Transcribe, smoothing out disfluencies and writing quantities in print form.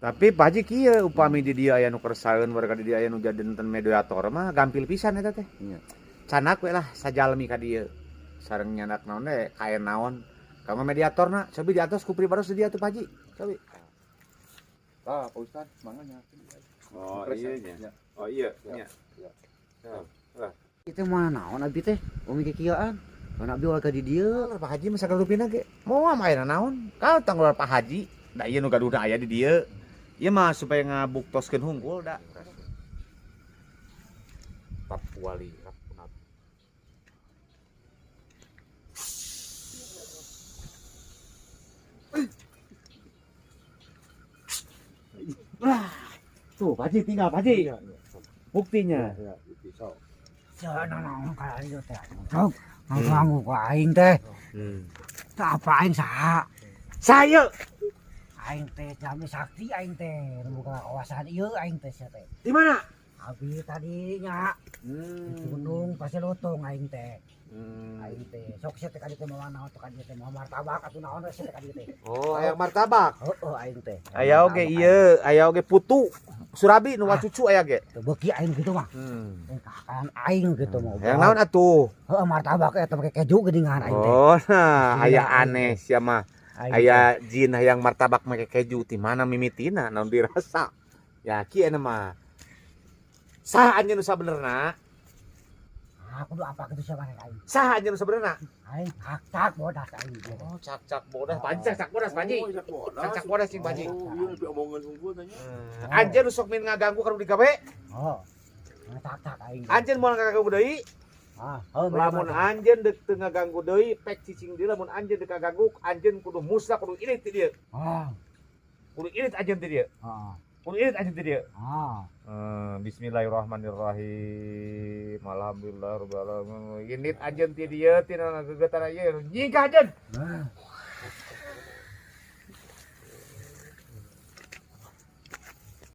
Tapi Pak Haji kieu upami di dieu aya nu keresaheun warga di dieu aya nu jadenten mediator mah gampil pisan eta teh. Iya. Canak we lah sajalmi ka dieu. Sareng nyandak naon teh kaen naon. Kanggo mediatorna cobi di atas ku pribadi dia tuh Pak Haji. Cobi. Ah, Pak Ustad, manganya. Oh iya nya. Oh iya nya. Itu mah naon abi teh? Umi kekieuan. Mun abi warga di dieu. Pak Haji mah sagalupina ge. Moal mah aya naon? Kal tanggal Pak Haji. Da ieu nu gaduhna aya di dieu. Ieu mah supaya ngabuktoskeun hungkul da. Papwali Rapunat. Tuh, Pak Haji tinggal Pak Haji. Buktinya. Ya, pisau. Jangan naon ka ieu teh. Sok, nganggu ku aing teh. Tah apa aing saha? Saya Aing teh jami sakti aing teh. Boga kawasan ieu aing teh sia teh. di mana? Abi tadinya di gunung pasti lotong aing teh. Aing teh sok sia teh ka dieu mah naon teh ka dieu teh mah martabak atuh naon sia teh ka dieu teh. Oh, aya martabak. Heeh aing teh. Aya oge ieu, aya oge putu. Surabi nu cucu aya ge. Teu beuki aing kitu mah. Kakaan aing kitu mah. Yang naon atuh? Heeh martabak eta make keju geuningan aing teh. Oh, nah, aya Iya, aneh sia mah. Aing Aya jin hayang martabak make keju ti mana mimitina naon dirasa. Ya kieu mah. Saha anjeun nu sabenerna? aku kudu apa kitu sia mah aing. Saha anjeun nu sabenerna? Aing cak bodas aing. Oh, cak-cak bodas. Panji cak bodas, Panji. Cak bodas cing Panji. Oh, iya lebih omongan unggul tanya. Anjeun nu sok min ngaganggu kanu digawe? Oh. Cak aing. Anjeun moal ngaganggu deui? Lamun anjeun deuk teu ngaganggu deui, pek cicing deui lamun anjeun deuk ngaganggu, anjeun kudu musnah kudu irit ti dieu. Kudu irit anjeun ti dieu. Kudu irit anjeun ti dieu. Bismillahirrahmanirrahim. Alhamdulillah rabbil alamin. Init anjeun ti dieu tina ngagegetan ieu. Nyingkah anjeun.